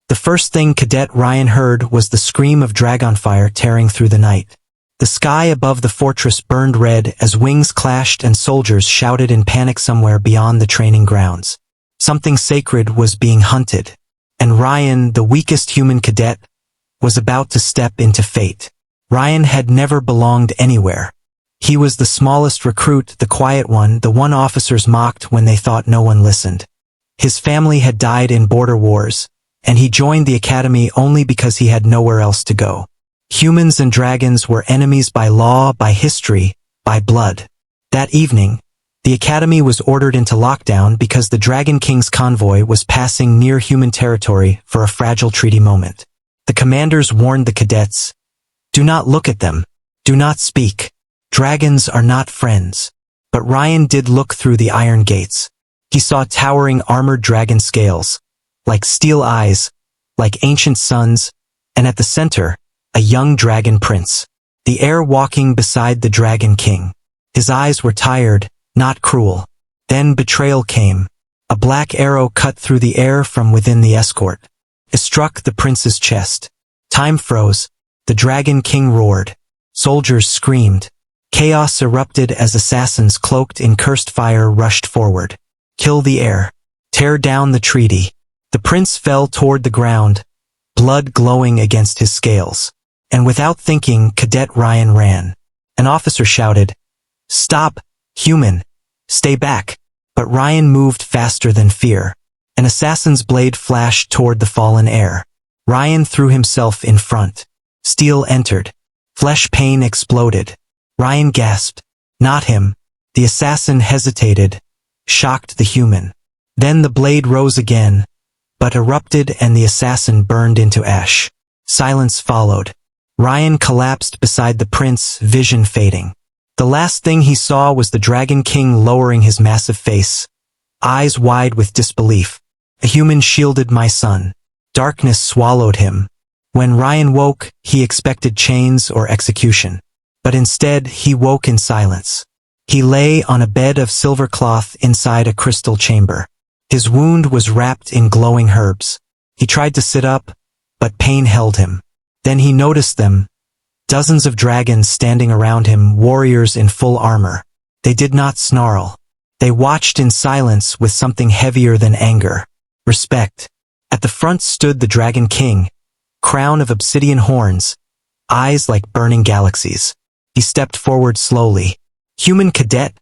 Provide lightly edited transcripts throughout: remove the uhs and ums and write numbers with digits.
The first thing Cadet Rion heard was the scream of dragonfire tearing through the night. The sky above the fortress burned red as wings clashed and soldiers shouted in panic somewhere beyond the training grounds. Something sacred was being hunted, and Rion, the weakest human cadet, was about to step into fate. Rion had never belonged anywhere. He was the smallest recruit, the quiet one, the one officers mocked when they thought no one listened. His family had died in border wars, and he joined the academy only because he had nowhere else to go. Humans and dragons were enemies by law, by history, by blood. That evening, the academy was ordered into lockdown because the Dragon King's convoy was passing near human territory for a fragile treaty moment. The commanders warned the cadets, "Do not look at them. Do not speak. Dragons are not friends." But Rion did look through the iron gates. He saw towering armored dragon scales, like steel eyes, like ancient suns, and at the center, a young dragon prince, the heir walking beside the Dragon King. His eyes were tired, not cruel. Then betrayal came. A black arrow cut through the air from within the escort. It struck the prince's chest. Time froze. The Dragon King roared. Soldiers screamed. Chaos erupted as assassins cloaked in cursed fire rushed forward. Kill the heir. Tear down the treaty. The prince fell toward the ground, blood glowing against his scales. And without thinking, Cadet Rion ran. An officer shouted, "Stop, human! Stay back!" But Rion moved faster than fear. An assassin's blade flashed toward the fallen heir. Rion threw himself in front. Steel entered. Flesh pain exploded. Rion gasped. Not him. The assassin hesitated, shocked the human. Then the blade rose again, but erupted and the assassin burned into ash. Silence followed. Rion collapsed beside the prince, vision fading. The last thing he saw was the Dragon King lowering his massive face, eyes wide with disbelief. "A human shielded my son." Darkness swallowed him. When Rion woke, he expected chains or execution. But instead, he woke in silence. He lay on a bed of silver cloth inside a crystal chamber. His wound was wrapped in glowing herbs. He tried to sit up, but pain held him. Then he noticed them, dozens of dragons standing around him, warriors in full armor. They did not snarl. They watched in silence with something heavier than anger. Respect. At the front stood the Dragon King, crown of obsidian horns, eyes like burning galaxies. He stepped forward slowly. "Human cadet,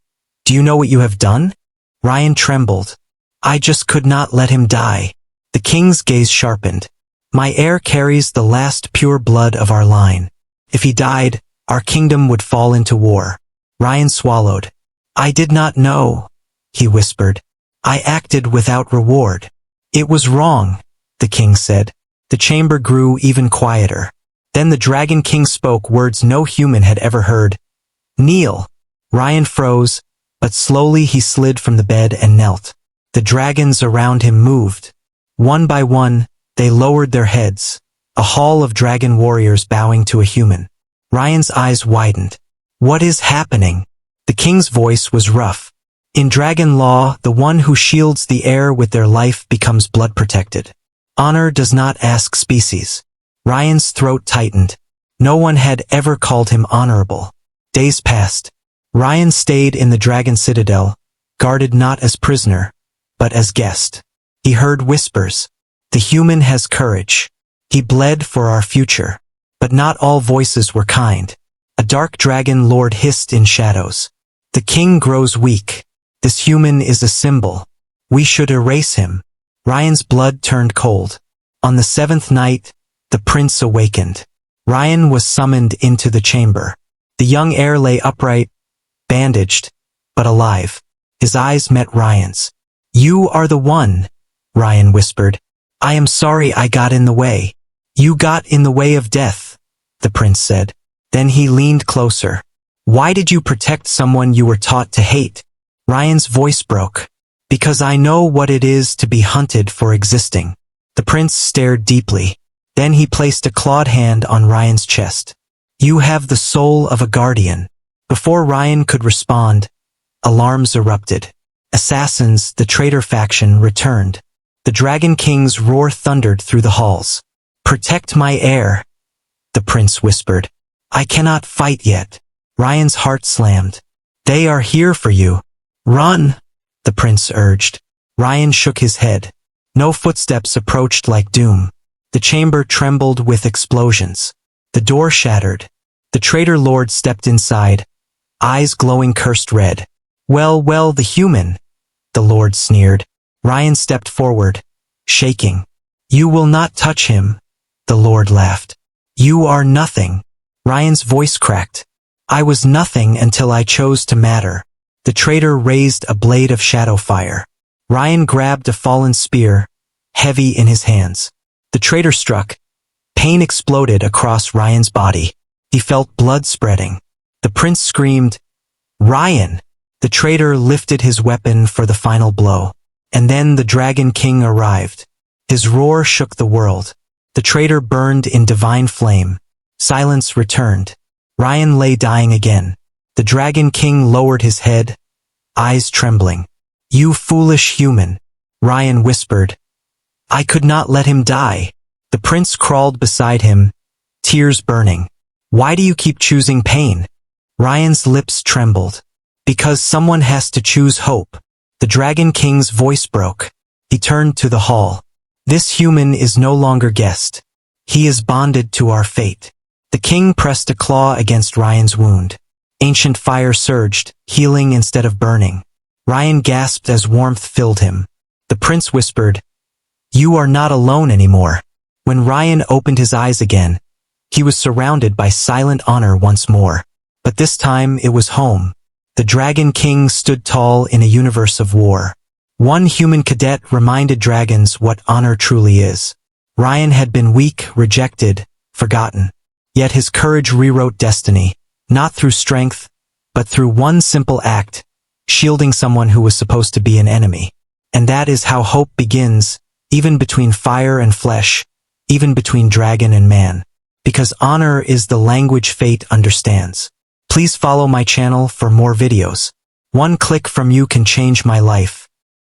do you know what you have done?" Rion trembled. "I just could not let him die." The king's gaze sharpened. "My heir carries the last pure blood of our line. If he died, our kingdom would fall into war." Rion swallowed. "I did not know," he whispered. "I acted without reward." "It was wrong," the king said. The chamber grew even quieter. Then the Dragon King spoke words no human had ever heard. "Kneel." Rion froze, but slowly he slid from the bed and knelt. The dragons around him moved. One by one, they lowered their heads, a hall of dragon warriors bowing to a human. Rion's eyes widened. "What is happening?" The king's voice was rough. "In dragon law, the one who shields the heir with their life becomes blood protected. Honor does not ask species." Rion's throat tightened. No one had ever called him honorable. Days passed. Rion stayed in the dragon citadel, guarded not as prisoner, but as guest. He heard whispers. "The human has courage. He bled for our future." But not all voices were kind. A dark dragon lord hissed in shadows. "The king grows weak. This human is a symbol. We should erase him." Rion's blood turned cold. On the seventh night, the prince awakened. Rion was summoned into the chamber. The young heir lay upright, bandaged, but alive. His eyes met Rion's. "You are the one," Rion whispered. "I am sorry I got in the way." "You got in the way of death," the prince said. Then he leaned closer. "Why did you protect someone you were taught to hate?" Rion's voice broke. "Because I know what it is to be hunted for existing." The prince stared deeply. Then he placed a clawed hand on Rion's chest. "You have the soul of a guardian." Before Rion could respond, alarms erupted. Assassins, the traitor faction, returned. The Dragon King's roar thundered through the halls. "Protect my heir," the prince whispered. "I cannot fight yet." Ryan's heart slammed. "They are here for you. Run," the prince urged. Ryan shook his head. No footsteps approached like doom. The chamber trembled with explosions. The door shattered. The traitor lord stepped inside, eyes glowing cursed red. "Well, well, the human," the lord sneered. Ryan stepped forward, shaking. "You will not touch him," the lord laughed. "You are nothing." Ryan's voice cracked. "I was nothing until I chose to matter." The traitor raised a blade of shadow fire. Ryan grabbed a fallen spear, heavy in his hands. The traitor struck. Pain exploded across Ryan's body. He felt blood spreading. The prince screamed, "Ryan!" The traitor lifted his weapon for the final blow. And then the Dragon King arrived. His roar shook the world. The traitor burned in divine flame. Silence returned. Ryan lay dying again. The Dragon King lowered his head, eyes trembling. "You foolish human," Ryan whispered. "I could not let him die." The prince crawled beside him, tears burning. "Why do you keep choosing pain?" Ryan's lips trembled. "Because someone has to choose hope." The Dragon King's voice broke. He turned to the hall. "This human is no longer guest. He is bonded to our fate." The king pressed a claw against Ryan's wound. Ancient fire surged, healing instead of burning. Ryan gasped as warmth filled him. The prince whispered, "You are not alone anymore." When Ryan opened his eyes again, he was surrounded by silent honor once more. But this time it was home. The Dragon King stood tall in a universe of war. One human cadet reminded dragons what honor truly is. Ryan had been weak, rejected, forgotten. Yet his courage rewrote destiny, not through strength, but through one simple act, shielding someone who was supposed to be an enemy. And that is how hope begins, even between fire and flesh, even between dragon and man. Because honor is the language fate understands. Please follow my channel for more videos. One click from you can change my life.